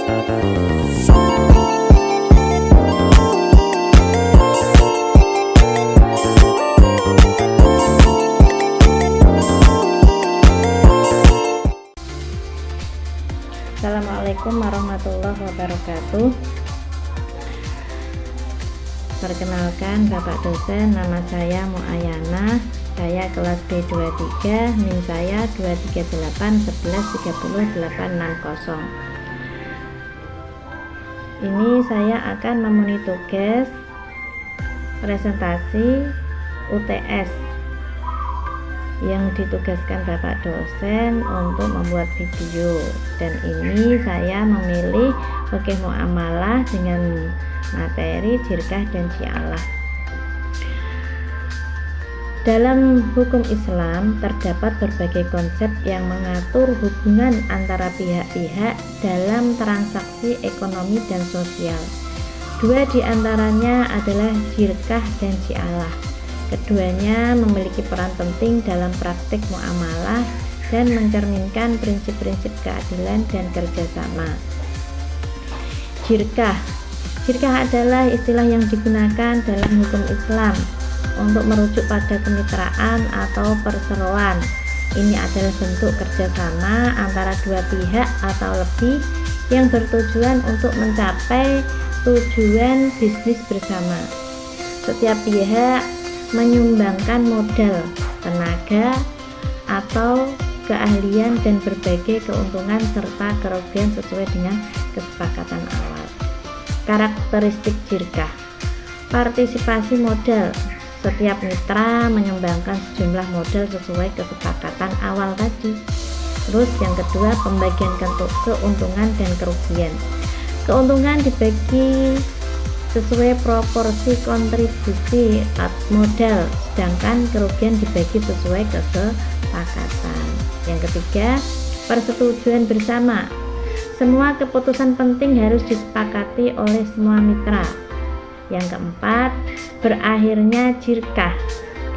Assalamualaikum warahmatullahi wabarakatuh. Perkenalkan Bapak dosen, nama saya Muayana. Saya kelas B23, NIM saya 238113080. Ini saya akan memenuhi tugas presentasi UTS yang ditugaskan Bapak dosen untuk membuat video, dan ini saya memilih fikih muamalah dengan materi jirkah dan ji'alah. Dalam hukum Islam terdapat berbagai konsep yang mengatur hubungan antara pihak-pihak dalam transaksi ekonomi dan sosial. Dua di antaranya adalah jirkah dan ji'alah. Keduanya memiliki peran penting dalam praktik muamalah dan mencerminkan prinsip-prinsip keadilan dan kerjasama. Jirkah adalah istilah yang digunakan dalam hukum Islam untuk merujuk pada kemitraan atau perseroan. Ini adalah bentuk kerjasama antara dua pihak atau lebih yang bertujuan untuk mencapai tujuan bisnis bersama. Setiap pihak menyumbangkan modal, tenaga, atau keahlian dan berbagai keuntungan serta kerugian sesuai dengan kesepakatan awal. Karakteristik jirkah: partisipasi modal. Setiap mitra menyumbangkan sejumlah modal sesuai kesepakatan awal tadi. Terus yang kedua, pembagian keuntungan dan kerugian. Keuntungan dibagi sesuai proporsi kontribusi modal, sedangkan kerugian dibagi sesuai kesepakatan. Yang ketiga, persetujuan bersama. Semua keputusan penting harus disepakati oleh semua mitra. Yang keempat, berakhirnya jirkah.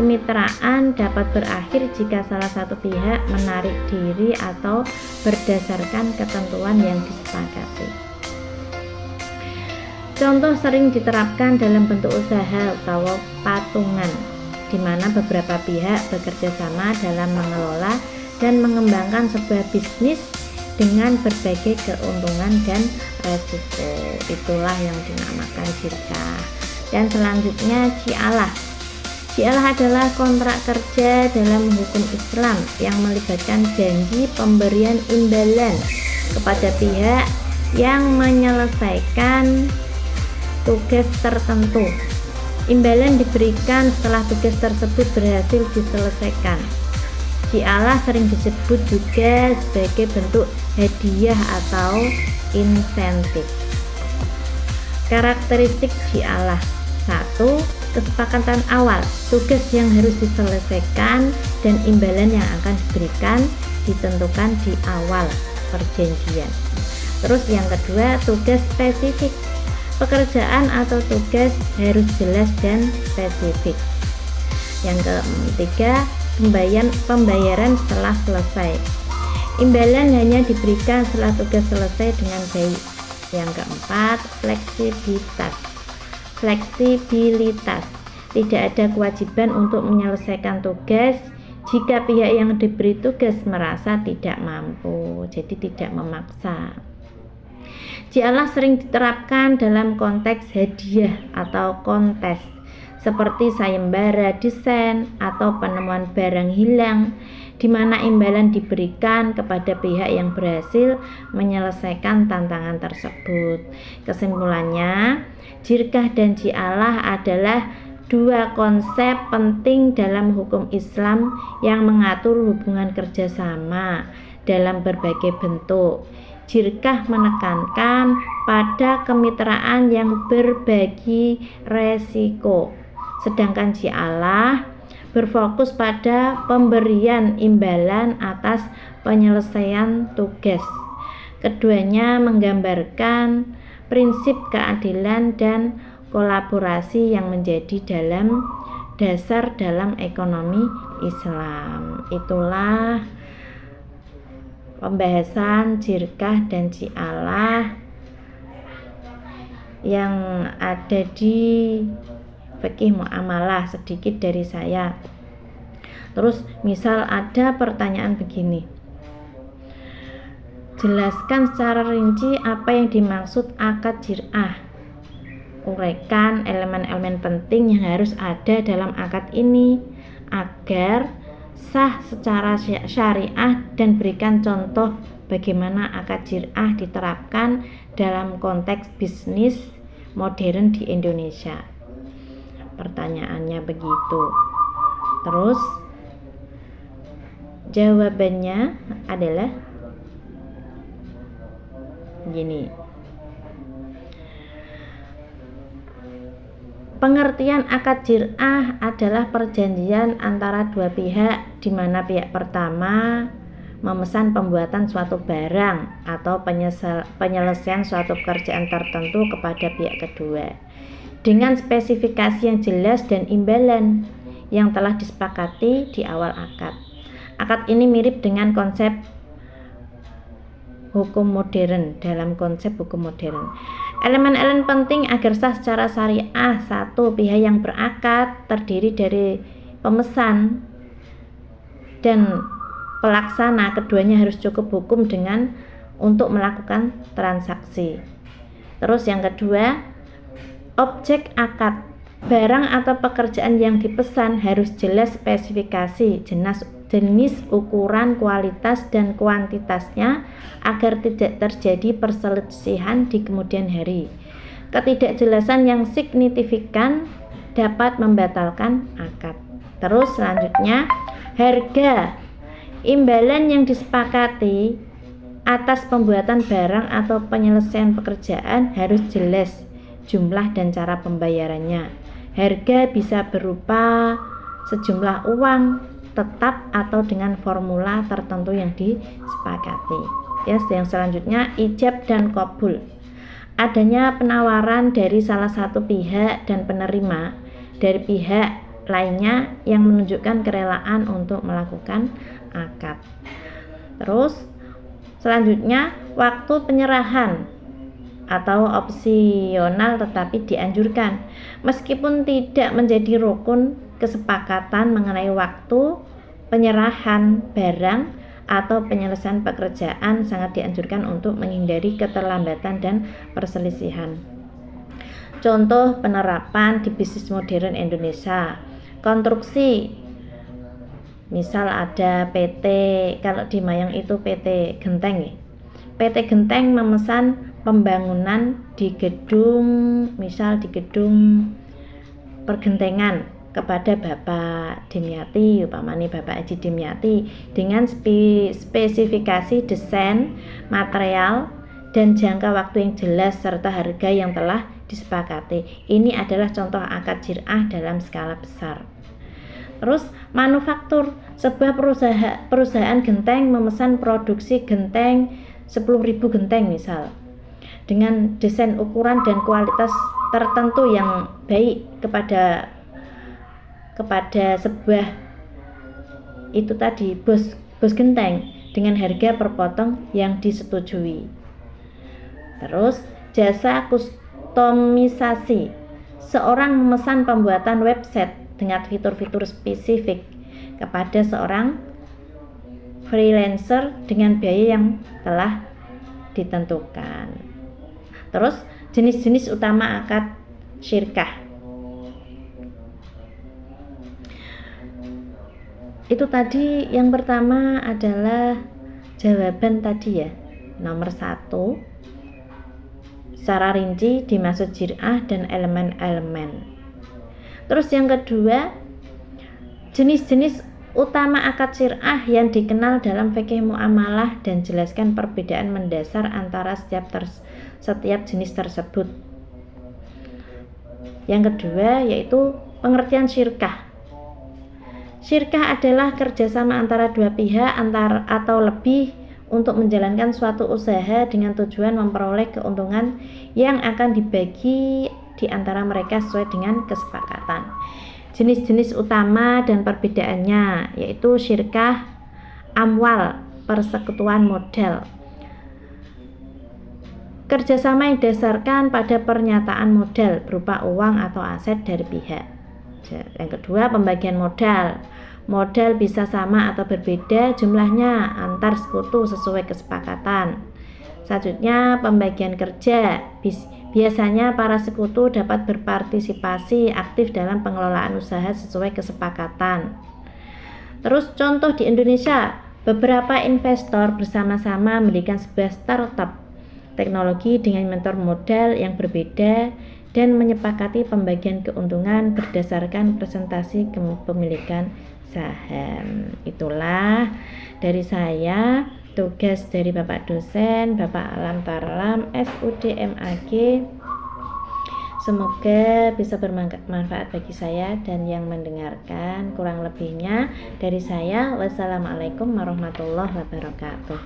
Kemitraan dapat berakhir jika salah satu pihak menarik diri atau berdasarkan ketentuan yang disepakati. Contoh sering diterapkan dalam bentuk usaha atau patungan, di mana beberapa pihak bekerja sama dalam mengelola dan mengembangkan sebuah bisnis dengan berbagai keuntungan dan resiko. Itulah yang dinamakan jirkah. Dan selanjutnya ji'alah. Ji'alah adalah kontrak kerja dalam hukum Islam yang melibatkan janji pemberian imbalan kepada pihak yang menyelesaikan tugas tertentu. Imbalan diberikan setelah tugas tersebut berhasil diselesaikan. Ji'alah sering disebut juga sebagai bentuk hadiah atau insentif. Karakteristik ji'alah: 1. Kesepakatan awal, tugas yang harus diselesaikan dan imbalan yang akan diberikan ditentukan di awal perjanjian. Terus yang kedua, tugas spesifik. Pekerjaan atau tugas harus jelas dan spesifik. Yang ketiga, pembayaran setelah selesai. Imbalan hanya diberikan setelah tugas selesai dengan baik. Yang keempat, fleksibilitas. Tidak ada kewajiban untuk menyelesaikan tugas jika pihak yang diberi tugas merasa tidak mampu, jadi tidak memaksa. Ji'alah sering diterapkan dalam konteks hadiah atau kontes, seperti sayembara desain atau penemuan barang hilang, di mana imbalan diberikan kepada pihak yang berhasil menyelesaikan tantangan tersebut. Kesimpulannya, jirkah dan ji'alah adalah dua konsep penting dalam hukum Islam yang mengatur hubungan kerjasama dalam berbagai bentuk. Jirkah menekankan pada kemitraan yang berbagi resiko, sedangkan ji'alah berfokus pada pemberian imbalan atas penyelesaian tugas. Keduanya menggambarkan prinsip keadilan dan kolaborasi yang menjadi dasar dalam ekonomi Islam. Itulah pembahasan jirkah dan ji'alah yang ada di fikih muamalah sedikit dari saya. Terus misal ada pertanyaan begini, jelaskan secara rinci apa yang dimaksud akad jir'ah. Uraikan elemen-elemen penting yang harus ada dalam akad ini agar sah secara syariah, dan berikan contoh bagaimana akad jir'ah diterapkan dalam konteks bisnis modern di Indonesia. Pertanyaannya begitu. Terus jawabannya adalah gini. Pengertian akad jir'ah adalah perjanjian antara dua pihak di mana pihak pertama memesan pembuatan suatu barang atau penyelesaian suatu pekerjaan tertentu kepada pihak kedua dengan spesifikasi yang jelas dan imbalan yang telah disepakati di awal akad. Akad ini mirip dengan konsep hukum modern. Dalam konsep hukum modern, elemen-elemen penting agar sah secara syariah: satu, pihak yang berakad terdiri dari pemesan dan pelaksana, keduanya harus cukup hukum dengan untuk melakukan transaksi. Terus yang kedua, objek akad, barang atau pekerjaan yang dipesan harus jelas spesifikasi, jenis, ukuran, kualitas, dan kuantitasnya agar tidak terjadi perselisihan di kemudian hari. Ketidakjelasan yang signifikan dapat membatalkan akad. Terus selanjutnya, harga, imbalan yang disepakati atas pembuatan barang atau penyelesaian pekerjaan harus jelas jumlah dan cara pembayarannya. Harga bisa berupa sejumlah uang tetap atau dengan formula tertentu yang disepakati. Yang selanjutnya, ijab dan qabul. Adanya penawaran dari salah satu pihak dan penerima dari pihak lainnya yang menunjukkan kerelaan untuk melakukan akad. Terus selanjutnya, waktu penyerahan atau opsional tetapi dianjurkan meskipun tidak menjadi rukun kesepakatan mengenai waktu penyerahan barang atau penyelesaian pekerjaan, sangat dianjurkan untuk menghindari keterlambatan dan perselisihan. Contoh penerapan di bisnis modern Indonesia: konstruksi, misal ada PT, kalau di Mayang itu PT Genteng ya. PT Genteng memesan pembangunan di gedung, misal di gedung pergentengan kepada Bapak Dimyati, upamanya Bapak Haji Dimyati, dengan spesifikasi desain, material, dan jangka waktu yang jelas serta harga yang telah disepakati. Ini adalah contoh akad jir'ah dalam skala besar. Terus manufaktur, sebuah perusahaan genteng memesan produksi genteng 10.000 genteng misal, dengan desain, ukuran, dan kualitas tertentu yang baik kepada sebuah itu tadi bos genteng dengan harga per potong yang disetujui. Terus jasa kustomisasi, seorang memesan pembuatan website dengan fitur-fitur spesifik kepada seorang freelancer dengan biaya yang telah ditentukan. Terus jenis-jenis utama akad syirkah. Itu tadi yang pertama adalah jawaban tadi ya. Nomor 1, secara rinci dimaksud jir'ah dan elemen-elemen. Terus yang kedua, jenis-jenis utama akad syir'ah yang dikenal dalam fikih muamalah dan jelaskan perbedaan mendasar antara setiap jenis tersebut. Yang kedua yaitu pengertian syirkah. Syirkah adalah kerjasama antara dua pihak atau lebih untuk menjalankan suatu usaha dengan tujuan memperoleh keuntungan yang akan dibagi di antara mereka sesuai dengan kesepakatan. Jenis-jenis utama dan perbedaannya yaitu syirkah amwal, persekutuan modal. Kerjasama yang didasarkan pada pernyataan modal berupa uang atau aset dari pihak. Yang kedua, pembagian modal. Modal bisa sama atau berbeda jumlahnya antar sekutu sesuai kesepakatan. Selanjutnya, pembagian kerja. Biasanya para sekutu dapat berpartisipasi aktif dalam pengelolaan usaha sesuai kesepakatan. Terus contoh di Indonesia, beberapa investor bersama-sama mendirikan sebuah startup teknologi dengan mentor modal yang berbeda dan menyepakati pembagian keuntungan berdasarkan presentasi kepemilikan saham. Itulah dari saya, tugas dari Bapak dosen, Bapak Alam Tarlam, SUDMAG. Semoga bisa bermanfaat bagi saya dan yang mendengarkan. Kurang lebihnya dari saya, wassalamualaikum warahmatullahi wabarakatuh.